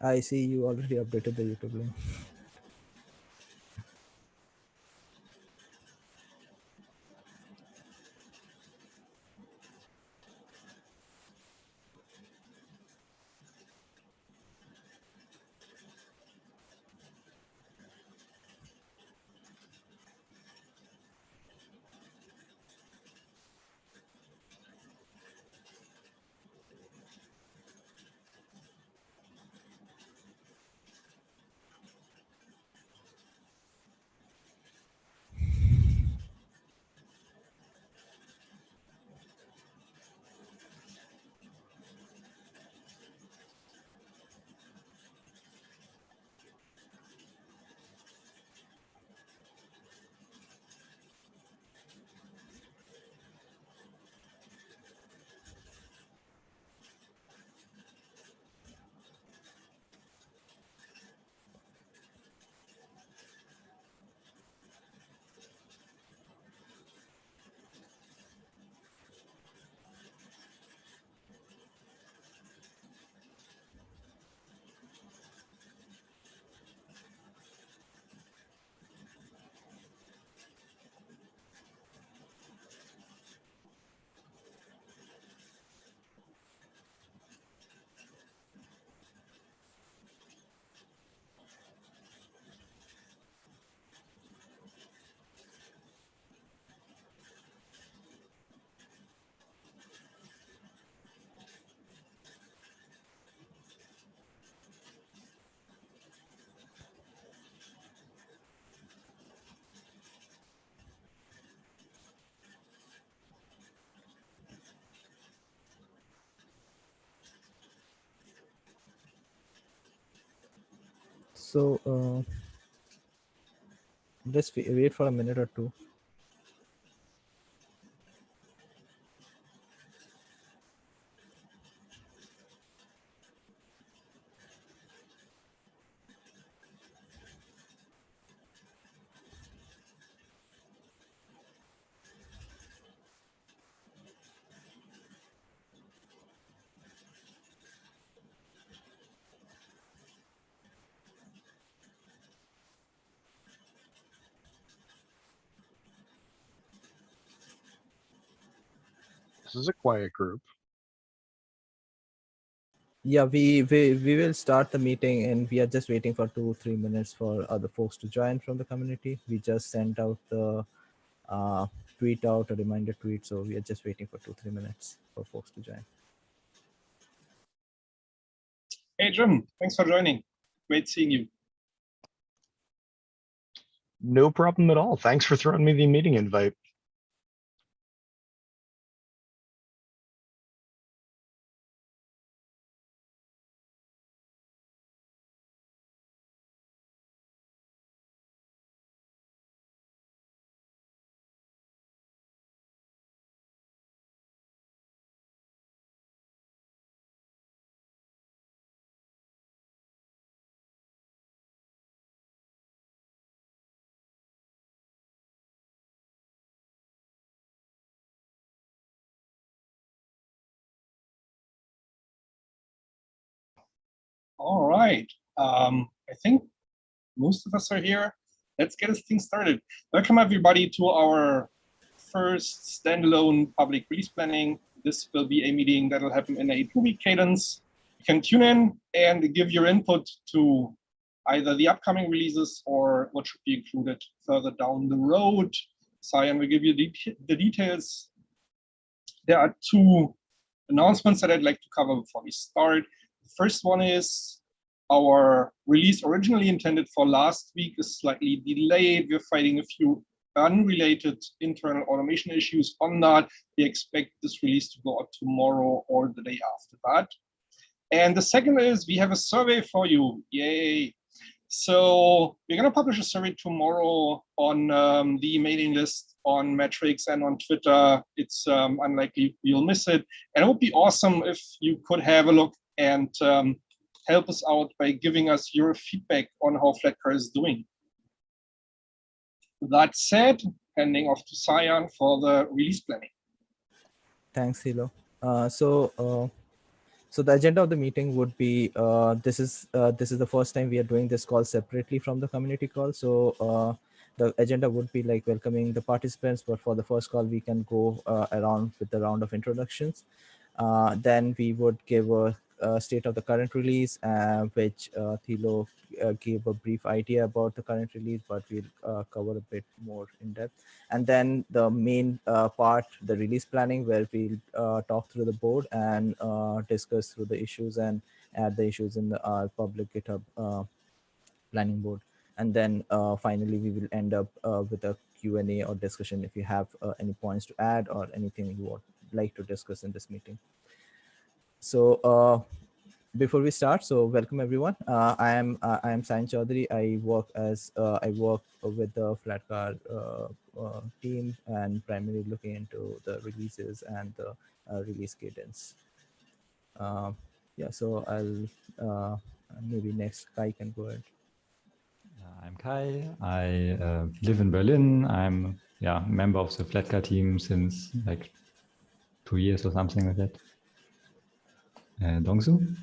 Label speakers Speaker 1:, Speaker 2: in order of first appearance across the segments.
Speaker 1: I see you already updated the YouTube link. So let's wait for a minute or two.
Speaker 2: This is a quiet group.
Speaker 1: Yeah, we will start the meeting, and we are just waiting for 2-3 minutes for other folks to join from the community. We just sent out the tweet out, a reminder tweet, so we are just waiting for 2-3 minutes for folks to join.
Speaker 3: Hey Jim, thanks for joining. Great seeing you.
Speaker 2: No problem at all. Thanks for throwing me the meeting invite.
Speaker 3: All right. I think most of us are here. Let's get this thing started. Welcome everybody to our first standalone public release planning. This will be a meeting that will happen in a 2-week cadence. You can tune in and give your input to either the upcoming releases or what should be included further down the road. Cyan will give you the details. There are 2 announcements that I'd like to cover before we start. The first one is our release originally intended for last week is slightly delayed. We're fighting a few unrelated internal automation issues on that. We expect this release to go out tomorrow or the day after that. And the second is we have a survey for you. Yay. So we're going to publish a survey tomorrow on the mailing list on Metrics and on Twitter. It's unlikely you'll miss it. And it would be awesome if you could have a look and help us out by giving us your feedback on how Flatcar is doing. That said, handing off to Cyan for the release planning.
Speaker 1: Thanks, Hilo. So the agenda of the meeting would be this is the first time we are doing this call separately from the community call. So the agenda would be like welcoming the participants, but for the first call we can go around with the round of introductions. Then we would give a state of the current release, which Thilo gave a brief idea about the current release, but we'll cover a bit more in depth. And then the main part, the release planning, where we'll talk through the board and discuss through the issues and add the issues in the public GitHub planning board. And then finally, we will end up with a Q&A or discussion if you have any points to add or anything you would like to discuss in this meeting. So before we start, so welcome everyone. I am Sain Chaudhary. I work with the Flatcar team and primarily looking into the releases and the release cadence. Yeah, so I'll maybe next Kai can go ahead.
Speaker 4: I'm Kai. I live in Berlin. I'm a member of the Flatcar team since like 2 years or something like that. Dongsu?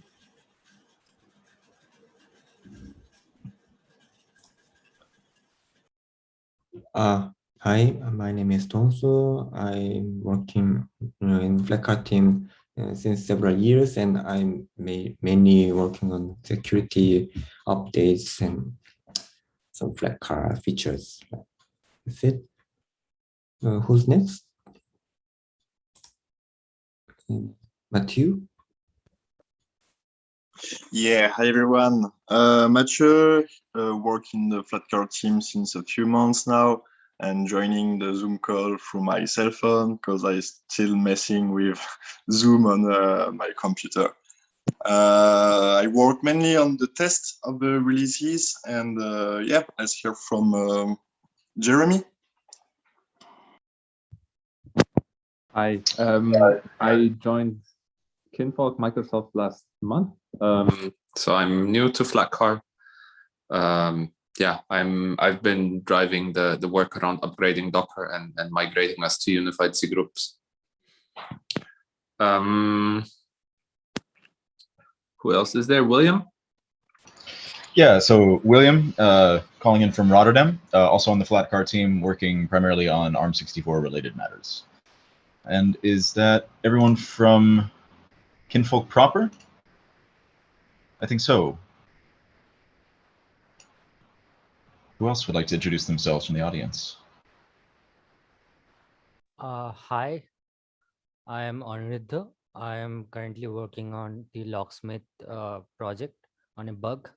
Speaker 5: Hi, my name is Tonso. I'm working in Flatcar team since several years, and I'm mainly working on security updates and some Flatcar features. That's it. Who's next? Matthew?
Speaker 6: Yeah, hi everyone. Mathieu, work in the Flatcar team since a few months now and joining the Zoom call through my cell phone because I'm still messing with Zoom on my computer. I work mainly on the test of the releases and yeah, let's hear from Jeremy.
Speaker 7: I joined Kinfolk Microsoft last month. So I'm new to Flatcar. Yeah, I've been driving the work around upgrading Docker and migrating us to unified C groups. Who else is there? William?
Speaker 8: Yeah, so William, calling in from Rotterdam, also on the Flatcar team, working primarily on ARM64 related matters. And is that everyone from Kinfolk proper? I think so. Who else would like to introduce themselves from the audience?
Speaker 9: Hi, I am Aniruddha. I am currently working on the locksmith project on a bug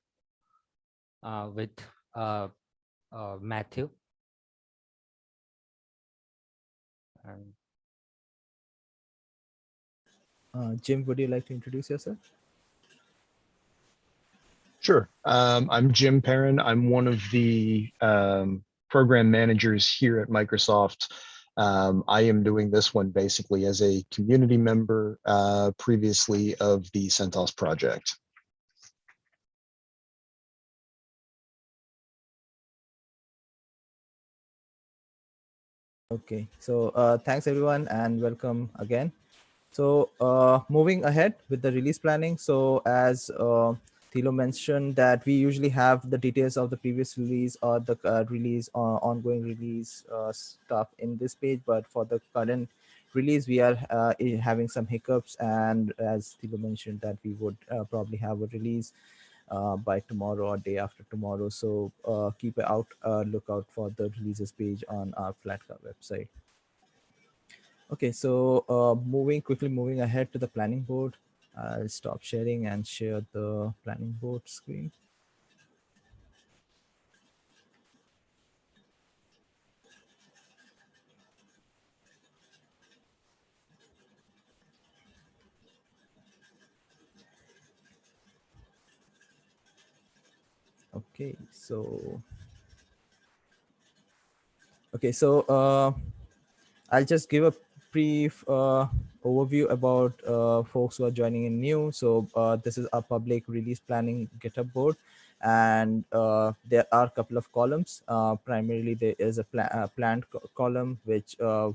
Speaker 9: with Matthew. And
Speaker 1: Jim, would you like to introduce yourself?
Speaker 2: Sure. I'm Jim Perrin. I'm one of the program managers here at Microsoft. I am doing this one basically as a community member previously of the CentOS project.
Speaker 1: Okay, so thanks everyone and welcome again. So moving ahead with the release planning. So as Thilo mentioned that we usually have the details of the previous release or the release ongoing release stuff in this page, but for the current release we are having some hiccups, and as Thilo mentioned that we would probably have a release by tomorrow or day after tomorrow. So keep out lookout for the releases page on our Flatcar website. Okay, so moving ahead to the planning board. I'll stop sharing and share the planning board screen. Okay, so I'll just give a brief overview about folks who are joining in new. So this is a public release planning GitHub board, and there are a couple of columns. Primarily, there is a planned column, which where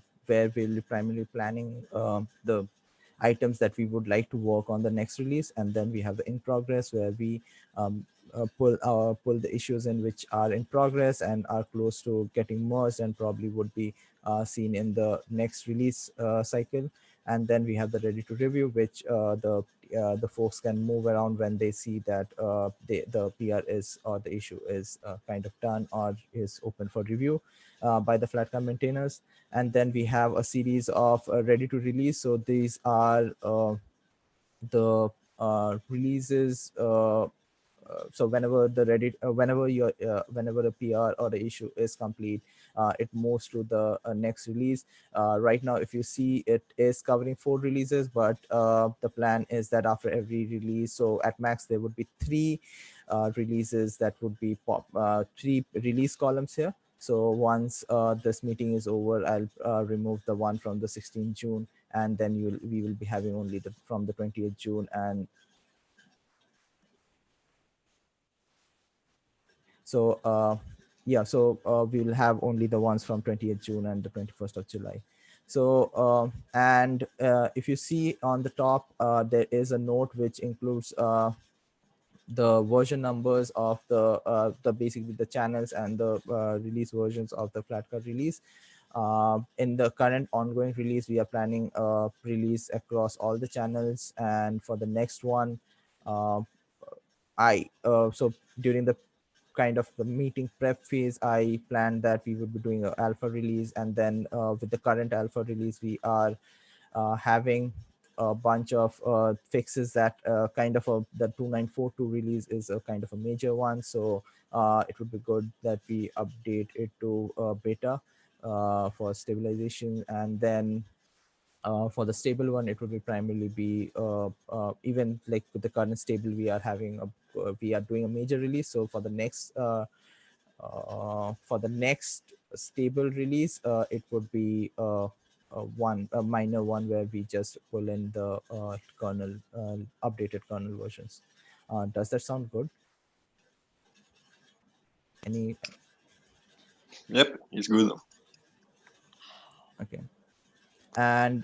Speaker 1: we'll be primarily planning the items that we would like to work on the next release. And then we have the in progress, where we pull the issues in which are in progress and are close to getting merged and probably would be seen in the next release cycle. And then we have the ready to review, which the folks can move around when they see that the PR is, or the issue is kind of done or is open for review by the Flatcar maintainers. And then we have a series of ready to release. So these are the releases. So whenever the whenever a PR or the issue is complete, it moves to the next release. Right now, if you see, it is covering 4 releases, but the plan is that after every release, so at max there would be 3 releases that would be 3 release columns here. So once this meeting is over, I'll remove the one from the 16th June, and then we will be having only from the 20th June. And so yeah, so we will have only the ones from 20th June and the 21st of July. So and if you see on the top, there is a note which includes the version numbers of the basically the channels and the release versions of the Flatcar release. In the current ongoing release, we are planning a release across all the channels, and for the next one, so during the kind of the meeting prep phase, I planned that we would be doing an alpha release, and then with the current alpha release, we are having a bunch of fixes that kind of the 2942 release is a kind of a major one. So it would be good that we update it to beta for stabilization. And then for the stable one, it would be primarily be even like with the current stable, we are having we are doing a major release. So for the next stable release, it would be a minor one where we just pull in the kernel updated kernel versions. Does that sound good? Any?
Speaker 6: Yep, it's good.
Speaker 1: Okay. And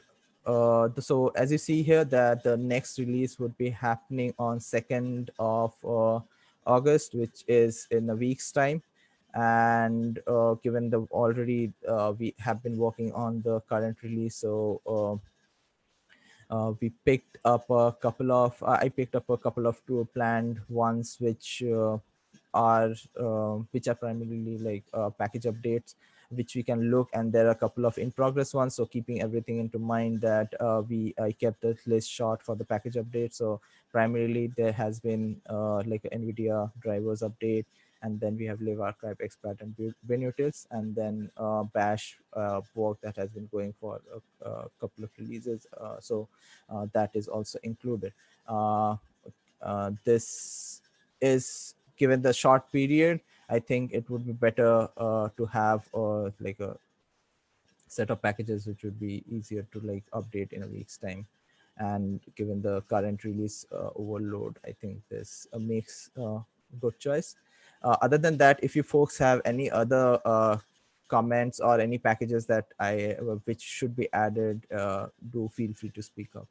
Speaker 1: so as you see here, that the next release would be happening on 2nd of August, which is in a week's time. And given the already we have been working on the current release, so we picked up a couple of I picked up a couple of 2 planned ones, which are primarily like package updates, which we can look. And there are a couple of in progress ones, so keeping everything into mind that I kept the list short for the package update. So primarily there has been like an NVIDIA drivers update, and then we have live archive expat and binutils, and then bash work that has been going for a couple of releases. So that is also included. This is, given the short period, I think it would be better to have like a set of packages which would be easier to like update in a week's time. And given the current release overload, I think this makes a good choice. Other than that, if you folks have any other comments or any packages that which should be added, do feel free to speak up.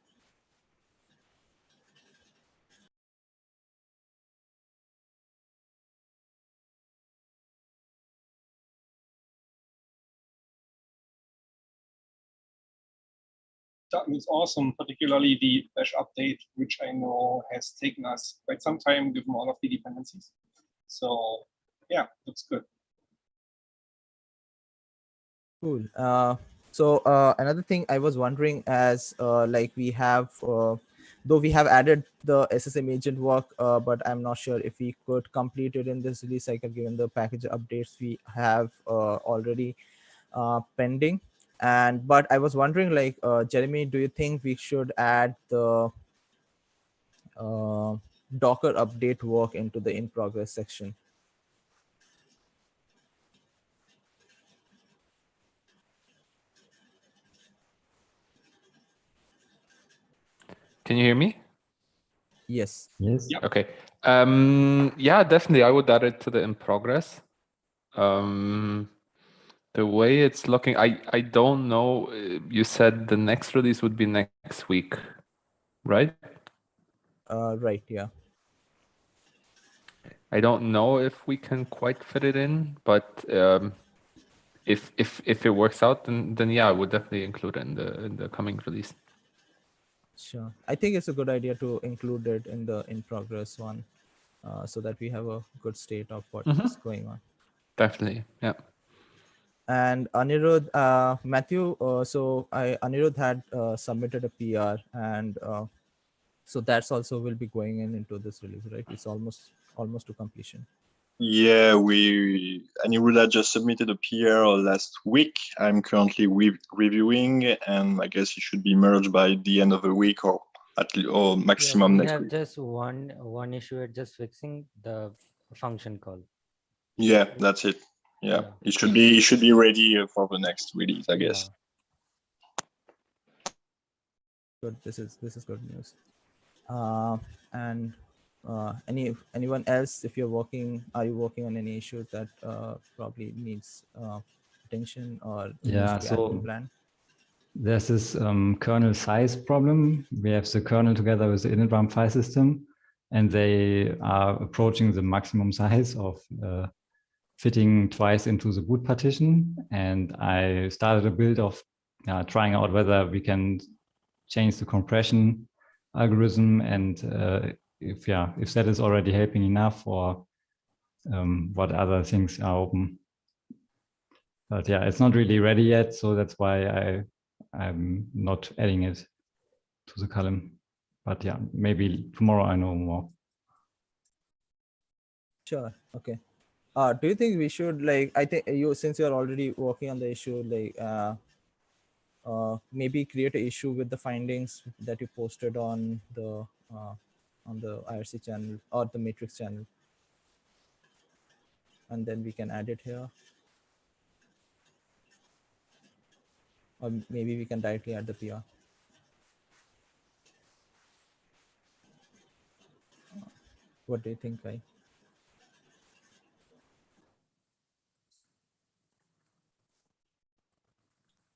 Speaker 3: That was awesome, particularly the Bash update, which I know has taken us quite some time given all of the dependencies. So yeah, looks good.
Speaker 1: Cool. So another thing I was wondering, as like we have, though we have added the SSM agent work, but I'm not sure if we could complete it in this release cycle given the package updates we have already pending. But I was wondering, like Jeremy, do you think we should add the Docker update work into the in progress section?
Speaker 7: Can you hear me?
Speaker 1: Yes.
Speaker 4: Yes.
Speaker 3: Yep.
Speaker 7: Okay. Yeah, definitely. I would add it to the in progress. The way it's looking, I don't know. You said the next release would be next week. right?
Speaker 1: Right, yeah.
Speaker 7: I don't know if we can quite fit it in, but if it works out, then yeah, I would definitely include it in the coming release.
Speaker 1: Sure. I think it's a good idea to include it in the in progress one, so that we have a good state of what is going on.
Speaker 7: Definitely, yeah.
Speaker 1: And Anirudh, Matthew, Anirudh had submitted a PR, and so that's also will be going into this release, right? It's almost to completion.
Speaker 6: Yeah, Aniruddha just submitted a PR last week. I'm currently reviewing, and I guess it should be merged by the end of the week or or maximum
Speaker 9: we
Speaker 6: next
Speaker 9: have
Speaker 6: week.
Speaker 9: just one issue at just fixing the function call.
Speaker 6: Yeah, that's it. Yeah, it should be ready for the next release, I guess.
Speaker 1: Good. This is good news. And anyone else, if you're working, are you working on any issue that probably needs attention or needs to be admin plan?
Speaker 4: There's this kernel size problem. We have the kernel together with the initram file system, and they are approaching the maximum size of fitting twice into the boot partition. And I started a build of trying out whether we can change the compression algorithm, and if that is already helping enough, or what other things are open. But yeah, it's not really ready yet, so that's why I'm not adding it to the column. But yeah, maybe tomorrow I know more.
Speaker 1: Sure. Okay. Do you think we should, like, I think since you're already working on the issue, like maybe create an issue with the findings that you posted on the IRC channel or the matrix channel, and then we can add it here, or maybe we can directly add the PR. What do you think, Kai?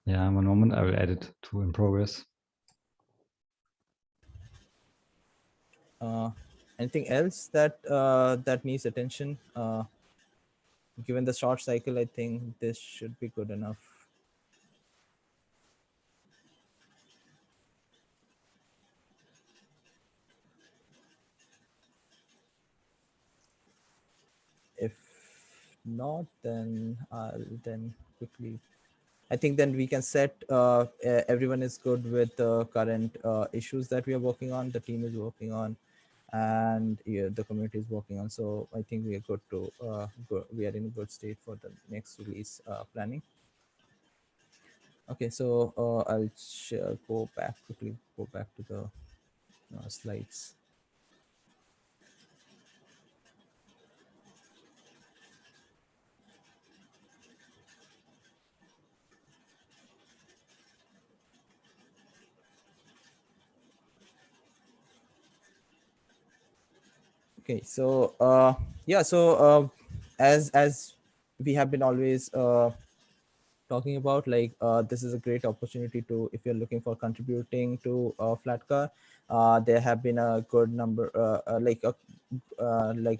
Speaker 4: Yeah, one moment, I will add it to in progress.
Speaker 1: Anything else that that needs attention? Given the short cycle, I think this should be good enough. If not, then I'll then quickly. I think then we can set everyone is good with the current issues that we are working on, the team is working on, and the community is working on. So I think we are good to we are in a good state for the next release planning. Okay, so I'll go back quickly, go back to the slides. Okay, so yeah, so as we have been always talking about, like this is a great opportunity to, if you're looking for contributing to Flatcar, there have been a good number like a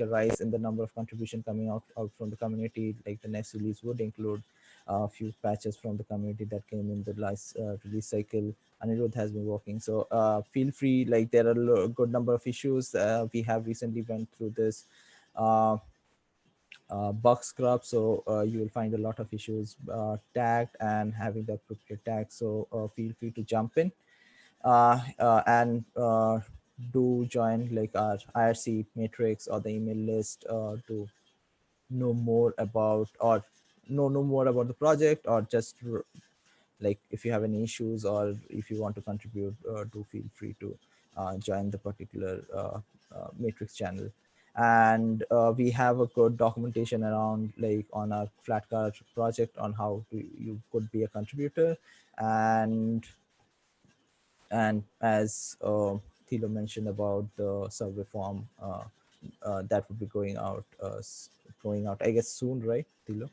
Speaker 1: rise in the number of contribution coming out from the community. Like the next release would include a few patches from the community that came in the last release cycle. Anirudh has been working, so feel free, like there are a good number of issues. We have recently went through this bug scrub, so you will find a lot of issues tagged and having the appropriate tag. So feel free to jump in and do join like our IRC matrix or the email list to know more about, or know more about the project, or just like if you have any issues or if you want to contribute, do feel free to join the particular matrix channel. And we have a good documentation around, like on our Flatcar project, on how you could be a contributor. And as Thilo mentioned about the survey form, that would be going out I guess soon, right, Thilo?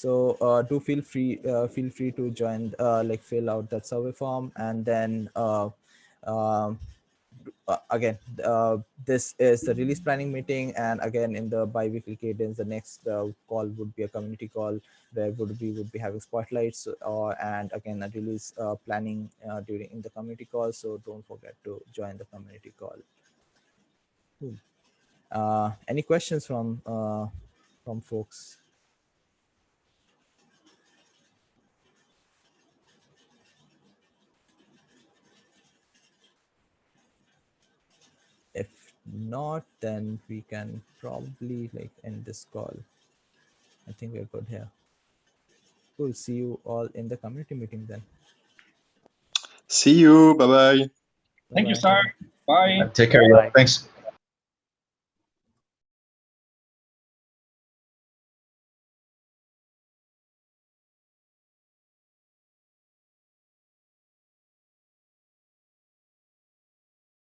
Speaker 1: So do feel free to join, like fill out that survey form, and then again, this is the release planning meeting, and again in the bi-weekly cadence, the next call would be a community call where we would be having spotlights, and again a release planning during in the community call. So don't forget to join the community call. Cool. Any questions from folks? If not, then we can probably like end this call. I think we're good here. Cool. See you all in the community meeting then.
Speaker 6: See you. Bye bye.
Speaker 3: Thank you,
Speaker 1: Bye-bye.
Speaker 3: sir. Bye.
Speaker 8: Take care.
Speaker 9: Bye.
Speaker 8: Thanks.